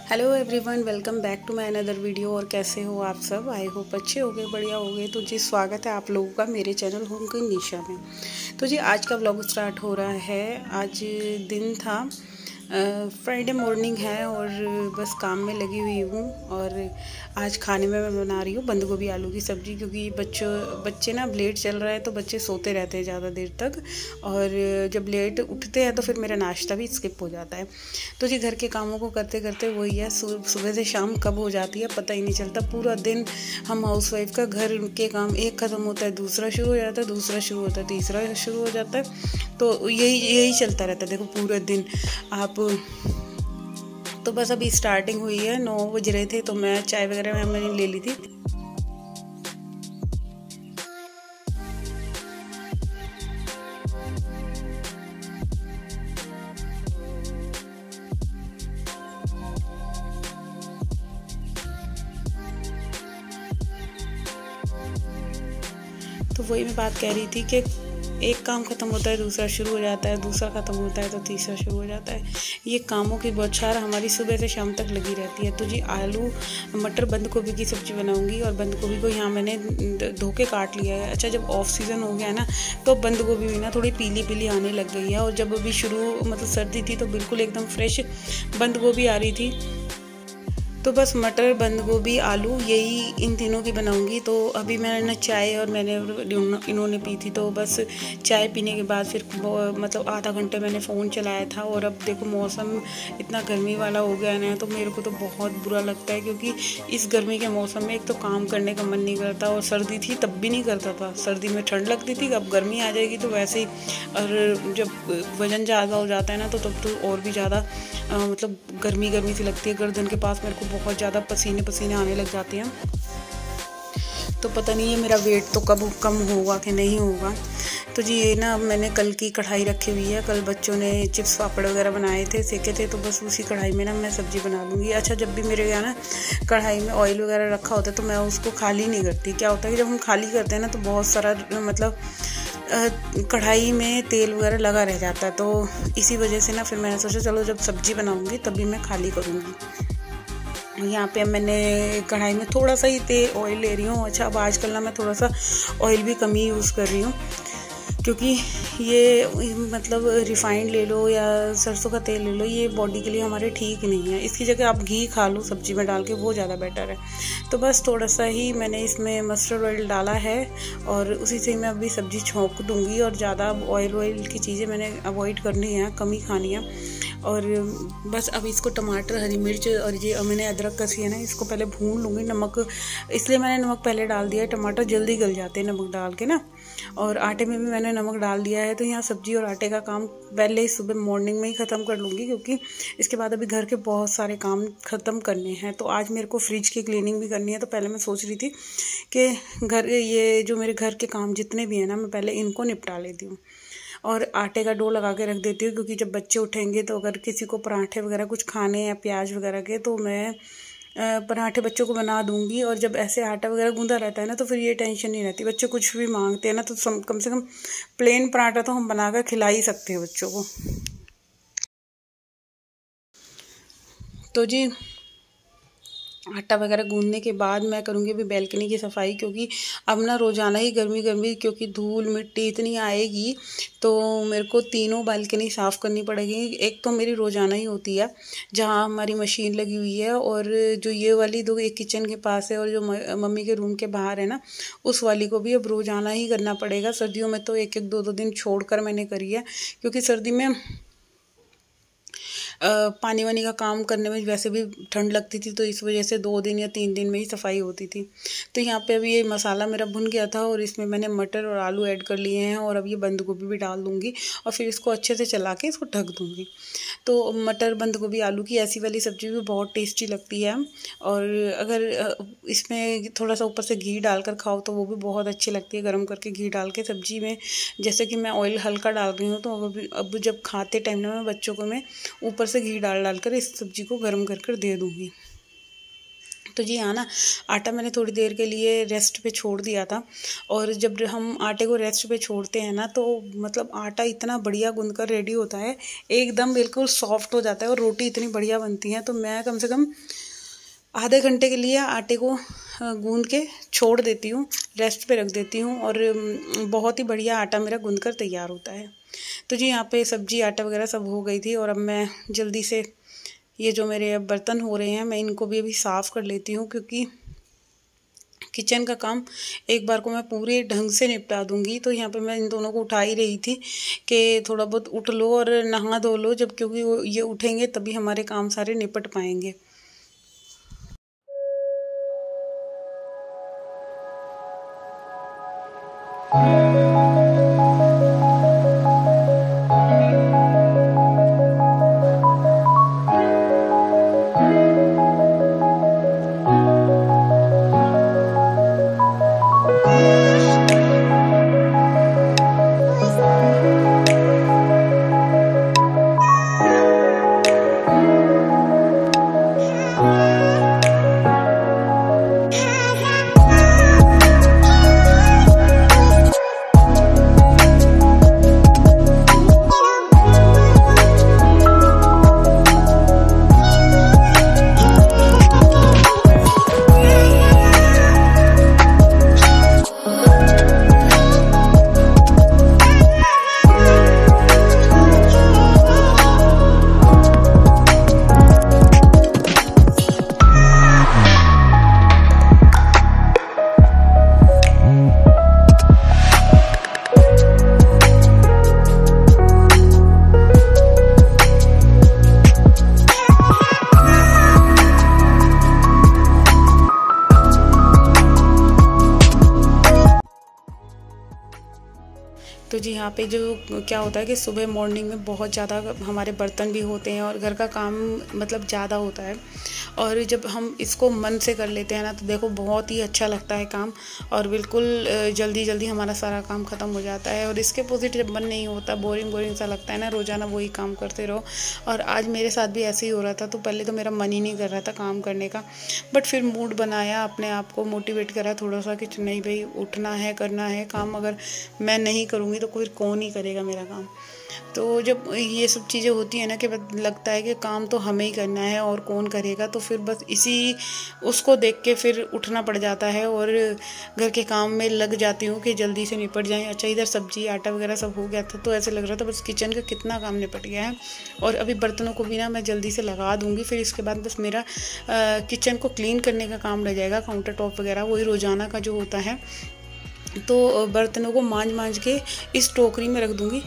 Hello everyone, welcome back to my another video. और कैसे हो आप सब? आई होप अच्छे होगे, बढ़िया होगे। तो जी स्वागत है आप लोगों का मेरे चैनल होम क्वीन निशा में। तो जी आज का व्लॉग स्टार्ट हो रहा है। आज दिन था फ्राइडे मॉर्निंग है और बस काम में लगी हुई हूँ। और आज खाने में मैं बना रही हूँ बंद गोभी आलू की सब्ज़ी, क्योंकि बच्चे ना लेट चल रहा है तो बच्चे सोते रहते हैं ज़्यादा देर तक, और जब लेट उठते हैं तो फिर मेरा नाश्ता भी स्किप हो जाता है। तो जी घर के कामों को करते करते वही है, सुबह से शाम कब हो जाती है पता ही नहीं चलता। पूरा दिन हम हाउसवाइफ का घर के काम एक ख़त्म होता है दूसरा शुरू हो जाता है, दूसरा शुरू होता है तीसरा शुरू हो जाता है। तो यही चलता रहता है देखो पूरा दिन आप। तो बस अभी स्टार्टिंग हुई है, 9 बज रहे थे तो मैं चाय वगैरह मैंने ले ली थी। तो वही मैं बात कह रही थी कि एक काम ख़त्म होता है दूसरा शुरू हो जाता है, दूसरा ख़त्म होता है तो तीसरा शुरू हो जाता है। ये कामों की बौछार हमारी सुबह से शाम तक लगी रहती है। तो जी आलू मटर बंद गोभी की सब्ज़ी बनाऊंगी। और बंद गोभी को यहाँ मैंने धो के काट लिया है। अच्छा, जब ऑफ सीज़न हो गया है ना तो बंद गोभी भी ना थोड़ी पीली पीली आने लग गई है। और जब अभी मतलब सर्दी थी तो बिल्कुल एकदम फ्रेश बंद गोभी आ रही थी। तो बस मटर बंद गोभी आलू यही इन तीनों की बनाऊंगी। तो अभी मैंने चाय और इन्होंने पी थी। तो बस चाय पीने के बाद फिर मतलब आधा घंटे मैंने फ़ोन चलाया था। और अब देखो मौसम इतना गर्मी वाला हो गया है ना, तो मेरे को तो बहुत बुरा लगता है, क्योंकि इस गर्मी के मौसम में एक तो काम करने का मन नहीं करता, और सर्दी थी तब भी नहीं करता था। सर्दी में ठंड लगती थी, अब गर्मी आ जाएगी तो वैसे ही। और जब वज़न ज़्यादा हो जाता है ना तो तब तो और भी ज़्यादा मतलब गर्मी सी लगती है। गर्दन के पास मेरे को बहुत ज़्यादा पसीने आने लग जाते हैं। तो पता नहीं है मेरा वेट तो कब कम होगा कि नहीं होगा। तो जी ये ना मैंने कल की कढ़ाई रखी हुई है। कल बच्चों ने चिप्स पापड़ वगैरह बनाए थे, सेके थे, तो बस उसी कढ़ाई में ना मैं सब्ज़ी बना लूँगी। अच्छा, जब भी मेरे यहाँ ना कढ़ाई में ऑयल वगैरह रखा होता है तो मैं उसको खाली नहीं करती। क्या होता है कि जब हम खाली करते हैं ना तो बहुत सारा मतलब कढ़ाई में तेल वगैरह लगा रह जाता है। तो इसी वजह से ना फिर मैंने सोचा चलो जब सब्ज़ी बनाऊँगी तभी मैं खाली करूँगी। यहाँ पे मैंने कढ़ाई में थोड़ा सा ही ऑयल ले रही हूँ। अच्छा, अब आजकल ना मैं थोड़ा सा ऑयल भी कम ही यूज़ कर रही हूँ, क्योंकि ये मतलब रिफाइंड ले लो या सरसों का तेल ले लो, ये बॉडी के लिए हमारे ठीक नहीं है। इसकी जगह आप घी खा लो सब्ज़ी में डाल के, वो ज़्यादा बेटर है। तो बस थोड़ा सा ही मैंने इसमें मस्टर्ड ऑयल डाला है और उसी से मैं अभी सब्ज़ी छोंक दूँगी। और ज़्यादा ऑयल की चीज़ें मैंने अवॉइड करनी है, कम ही खानी है। और बस अब इसको टमाटर, हरी मिर्च और ये मैंने अदरक कसी है ना, इसको पहले भून लूँगी। नमक, इसलिए मैंने नमक पहले डाल दिया है, टमाटर जल्दी गल जाते हैं नमक डाल के ना। और आटे में भी मैंने नमक डाल दिया है। तो यहाँ सब्ज़ी और आटे का काम पहले ही सुबह मॉर्निंग में ही ख़त्म कर लूँगी, क्योंकि इसके बाद अभी घर के बहुत सारे काम ख़त्म करने हैं। तो आज मेरे को फ्रिज की क्लीनिंग भी करनी है। तो पहले मैं सोच रही थी कि ये जो मेरे घर के काम जितने भी हैं ना, मैं पहले इनको निपटा लेती हूँ और आटे का डो लगा के रख देती हूँ। क्योंकि जब बच्चे उठेंगे तो अगर किसी को पराठे वगैरह कुछ खाने हैं प्याज वगैरह के, तो मैं पराठे बच्चों को बना दूंगी। और जब ऐसे आटा वगैरह गूंदा रहता है ना तो फिर ये टेंशन नहीं रहती। बच्चे कुछ भी मांगते हैं ना तो कम से कम प्लेन पराठा तो हम बनाकर खिला ही सकते हैं बच्चों को। तो जी आटा वगैरह गूंदने के बाद मैं करूँगी अभी बैल्कनी की सफाई, क्योंकि अब ना रोज़ाना ही गर्मी क्योंकि धूल मिट्टी इतनी आएगी तो मेरे को तीनों बालकनी साफ़ करनी पड़ेगी। एक तो मेरी रोज़ाना ही होती है जहाँ हमारी मशीन लगी हुई है, और जो ये वाली दो एक किचन के पास है और जो मम्मी के रूम के बाहर है ना, उस वाली को भी अब रोज़ाना ही करना पड़ेगा। सर्दियों में तो एक दो दिन छोड़ कर मैंने करी है, क्योंकि सर्दी में पानी वानी का काम करने में वैसे भी ठंड लगती थी, तो इस वजह से 2 दिन या 3 दिन में ही सफाई होती थी। तो यहाँ पे अभी ये मसाला मेरा भुन गया था और इसमें मैंने मटर और आलू ऐड कर लिए हैं। और अब ये बंद गोभी भी डाल दूँगी और फिर इसको अच्छे से चला के इसको ढक दूँगी। तो मटर बंद गोभी आलू की ऐसी वाली सब्ज़ी भी बहुत टेस्टी लगती है। और अगर इसमें थोड़ा सा ऊपर से घी डालकर खाओ तो वो भी बहुत अच्छी लगती है, गर्म करके घी डाल के सब्ज़ी में। जैसे कि मैं ऑयल हल्का डाल रही हूँ, तो अब जब खाते टाइम ना मैं बच्चों को मैं ऊपर से घी डाल कर इस सब्ज़ी को गर्म कर दे दूँगी। तो जी हाँ ना, आटा मैंने थोड़ी देर के लिए रेस्ट पे छोड़ दिया था। और जब हम आटे को रेस्ट पे छोड़ते हैं ना, तो मतलब आटा इतना बढ़िया गूंद कर रेडी होता है, एकदम बिल्कुल सॉफ्ट हो जाता है और रोटी इतनी बढ़िया बनती है। तो मैं कम से कम आधे घंटे के लिए आटे को गूंद के छोड़ देती हूँ, रेस्ट पे रख देती हूँ, और बहुत ही बढ़िया आटा मेरा गूंद कर तैयार होता है। तो जी यहाँ पे सब्जी आटा वगैरह सब हो गई थी, और अब मैं जल्दी से ये जो मेरे अब बर्तन हो रहे हैं मैं इनको भी अभी साफ़ कर लेती हूँ, क्योंकि किचन का काम एक बार को मैं पूरे ढंग से निपटा दूंगी। तो यहाँ पे मैं इन दोनों को उठा ही रही थी कि थोड़ा बहुत उठ लो और नहा धो लो, जब क्योंकि वो ये उठेंगे तभी हमारे काम सारे निपट पाएंगे। तो जी यहाँ पे जो क्या होता है कि सुबह मॉर्निंग में बहुत ज़्यादा हमारे बर्तन भी होते हैं और घर का काम मतलब ज़्यादा होता है, और जब हम इसको मन से कर लेते हैं ना, तो देखो बहुत ही अच्छा लगता है काम, और बिल्कुल जल्दी जल्दी हमारा सारा काम ख़त्म हो जाता है। और इसके अपोजिट जब मन नहीं होता, बोरिंग बोरिंग सा लगता है ना, रोज़ाना वही काम करते रहो। और आज मेरे साथ भी ऐसे ही हो रहा था। तो पहले तो मेरा मन ही नहीं कर रहा था काम करने का, बट फिर मूड बनाया, अपने आप को मोटिवेट करा थोड़ा सा कि नहीं भाई उठना है, करना है काम, अगर मैं नहीं करूँगी तो फिर कौन ही करेगा मेरा काम। तो जब ये सब चीज़ें होती है ना कि लगता है कि काम तो हमें ही करना है और कौन करेगा, तो फिर बस इसी उसको देख के फिर उठना पड़ जाता है और घर के काम में लग जाती हूँ कि जल्दी से निपट जाएं। अच्छा, इधर सब्जी आटा वगैरह सब हो गया था, तो ऐसे लग रहा था बस किचन का कितना काम निपट गया है। और अभी बर्तनों को भी ना मैं जल्दी से लगा दूँगी, फिर इसके बाद बस मेरा किचन को क्लीन करने का काम रह जाएगा, काउंटर टॉप वगैरह वही रोज़ाना का जो होता है। तो बर्तनों को मांज मांज के इस टोकरी में रख दूँगी।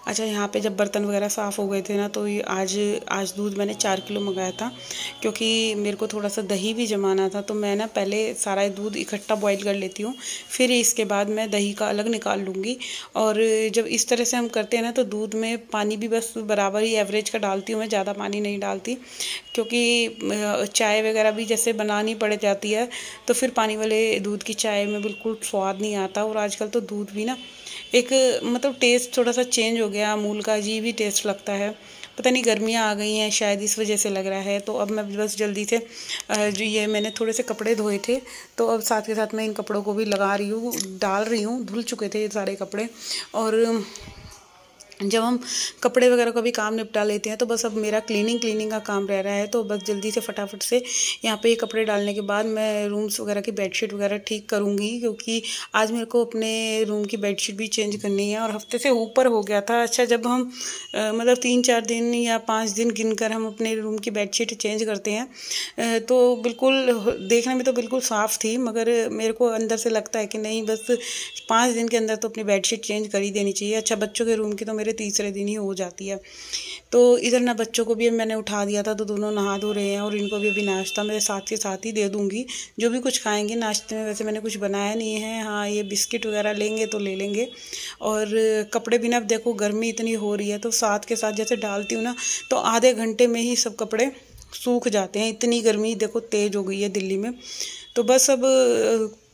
अच्छा, यहाँ पे जब बर्तन वगैरह साफ़ हो गए थे ना, तो ये आज दूध मैंने 4 किलो मंगाया था, क्योंकि मेरे को थोड़ा सा दही भी जमाना था। तो मैं ना पहले सारा दूध इकट्ठा बॉईल कर लेती हूँ, फिर इसके बाद मैं दही का अलग निकाल लूँगी। और जब इस तरह से हम करते हैं ना, तो दूध में पानी भी बस बराबर ही एवरेज का डालती हूँ मैं, ज़्यादा पानी नहीं डालती, क्योंकि चाय वगैरह भी जैसे बनानी पड़ जाती है, तो फिर पानी वाले दूध की चाय में बिल्कुल स्वाद नहीं आता। और आजकल तो दूध भी ना एक मतलब टेस्ट थोड़ा सा चेंज हो गया, अमूल का अजीब ही टेस्ट लगता है। पता नहीं गर्मियाँ आ गई हैं शायद, इस वजह से लग रहा है। तो अब मैं बस जल्दी से जो ये मैंने थोड़े से कपड़े धोए थे, तो अब साथ के साथ मैं इन कपड़ों को भी लगा रही हूँ, डाल रही हूँ। धुल चुके थे ये सारे कपड़े। और जब हम कपड़े वगैरह का भी काम निपटा लेते हैं, तो बस अब मेरा क्लीनिंग का काम रह रहा है। तो बस जल्दी से फटाफट से यहाँ पे ये कपड़े डालने के बाद मैं रूम्स वगैरह की बेडशीट वगैरह ठीक करूँगी, क्योंकि आज मेरे को अपने रूम की बेडशीट भी चेंज करनी है, और हफ्ते से ऊपर हो गया था। अच्छा, जब हम मतलब 3-4 दिन या 5 दिन गिनकर हम अपने रूम की बेडशीट चेंज करते हैं, तो बिल्कुल देखने में तो बिल्कुल साफ़ थी, मगर मेरे को अंदर से लगता है कि नहीं, बस 5 दिन के अंदर तो अपनी बेडशीट चेंज कर ही देनी चाहिए। अच्छा, बच्चों के रूम की तो मेरे तीसरे दिन ही हो जाती है। तो इधर ना बच्चों को भी मैंने उठा दिया था, तो दोनों नहा धो रहे हैं, और इनको भी अभी नाश्ता मेरे साथ के साथ ही दे दूँगी, जो भी कुछ खाएंगे नाश्ते में। वैसे मैंने कुछ बनाया नहीं है, हाँ ये बिस्किट वगैरह लेंगे तो ले लेंगे। और कपड़े भी ना, अब देखो गर्मी इतनी हो रही है, तो साथ के साथ जैसे डालती हूँ ना, तो आधे घंटे में ही सब कपड़े सूख जाते हैं। इतनी गर्मी देखो तेज़ हो गई है दिल्ली में। तो बस अब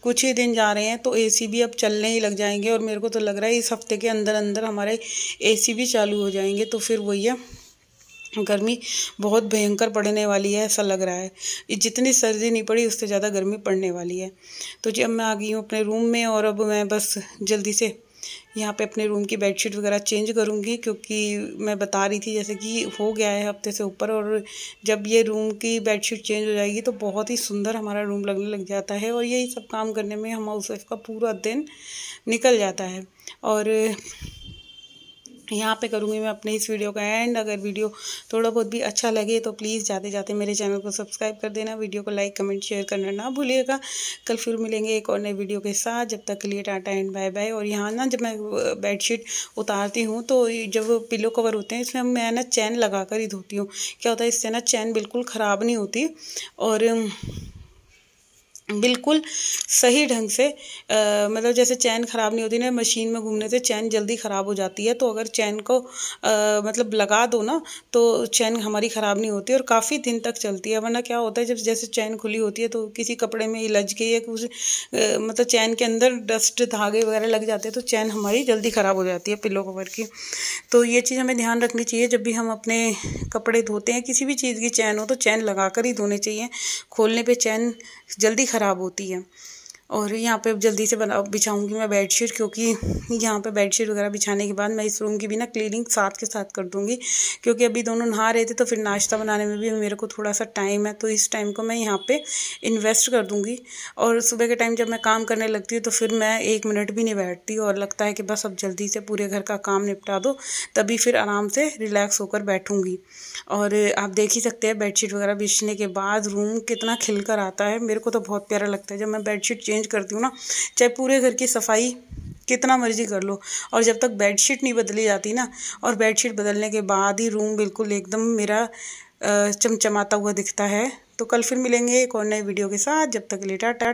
कुछ ही दिन जा रहे हैं, तो एसी भी अब चलने ही लग जाएंगे, और मेरे को तो लग रहा है इस हफ्ते के अंदर अंदर हमारे एसी भी चालू हो जाएंगे। तो फिर वही है, गर्मी बहुत भयंकर पड़ने वाली है, ऐसा लग रहा है। जितनी सर्दी नहीं पड़ी, उससे ज़्यादा गर्मी पड़ने वाली है। तो जी, अब मैं आ गई हूँ अपने रूम में, और अब मैं बस जल्दी से यहाँ पे अपने रूम की बेडशीट वगैरह चेंज करूँगी, क्योंकि मैं बता रही थी जैसे कि हो गया है हफ्ते से ऊपर। और जब ये रूम की बेडशीट चेंज हो जाएगी, तो बहुत ही सुंदर हमारा रूम लगने लग जाता है, और यही सब काम करने में हम हाउसवाइफ का पूरा दिन निकल जाता है। और यहाँ पे करूँगी मैं अपने इस वीडियो का एंड। अगर वीडियो थोड़ा बहुत भी अच्छा लगे, तो प्लीज़ जाते जाते मेरे चैनल को सब्सक्राइब कर देना, वीडियो को लाइक कमेंट शेयर करना ना भूलिएगा। कल फिर मिलेंगे एक और नए वीडियो के साथ, जब तक के लिए टाटा एंड बाय बाय। और यहाँ ना, जब मैं बेडशीट उतारती हूँ, तो जब पिलो कवर होते हैं, इसमें मैं ना चैन लगा कर ही धोती हूँ। क्या होता है, इससे ना चैन बिल्कुल ख़राब नहीं होती, और बिल्कुल सही ढंग से मतलब जैसे चैन ख़राब नहीं होती ना, मशीन में घूमने से चैन जल्दी ख़राब हो जाती है। तो अगर चैन को मतलब लगा दो ना, तो चैन हमारी ख़राब नहीं होती, और काफ़ी दिन तक चलती है। वरना क्या होता है, जब जैसे चैन खुली होती है, तो किसी कपड़े में उलझ के या कुछ मतलब चैन के अंदर डस्ट धागे वगैरह लग जाते हैं, तो चैन हमारी जल्दी ख़राब हो जाती है पिलो कवर की। तो ये चीज़ हमें ध्यान रखनी चाहिए, जब भी हम अपने कपड़े धोते हैं, किसी भी चीज़ की चैन हो, तो चैन लगा कर ही धोने चाहिए। खोलने पे चैन जल्दी ख़राब होती है। और यहाँ पे अब जल्दी से बिछाऊंगी मैं बेडशीट, क्योंकि यहाँ पे बेडशीट वगैरह बिछाने के बाद मैं इस रूम की भी ना क्लीनिंग साथ के साथ कर दूँगी, क्योंकि अभी दोनों नहा रहे थे, तो फिर नाश्ता बनाने में भी मेरे को थोड़ा सा टाइम है, तो इस टाइम को मैं यहाँ पे इन्वेस्ट कर दूँगी। और सुबह के टाइम जब मैं काम करने लगती हूँ, तो फिर मैं 1 मिनट भी नहीं बैठती, और लगता है कि बस अब जल्दी से पूरे घर का काम निपटा दो, तभी फिर आराम से रिलैक्स होकर बैठूँगी। और आप देख ही सकते हैं बेडशीट वगैरह बिछने के बाद रूम कितना खिल कर आता है। मेरे को तो बहुत प्यारा लगता है जब मैं बेडशीट चेंज करती हूँ ना, चाहे पूरे घर की सफाई कितना मर्जी कर लो, और जब तक बेडशीट नहीं बदली जाती ना, और बेडशीट बदलने के बाद ही रूम बिल्कुल एकदम मेरा चमचमाता हुआ दिखता है। तो कल फिर मिलेंगे एक और नए वीडियो के साथ, जब तक के लिए टाटा।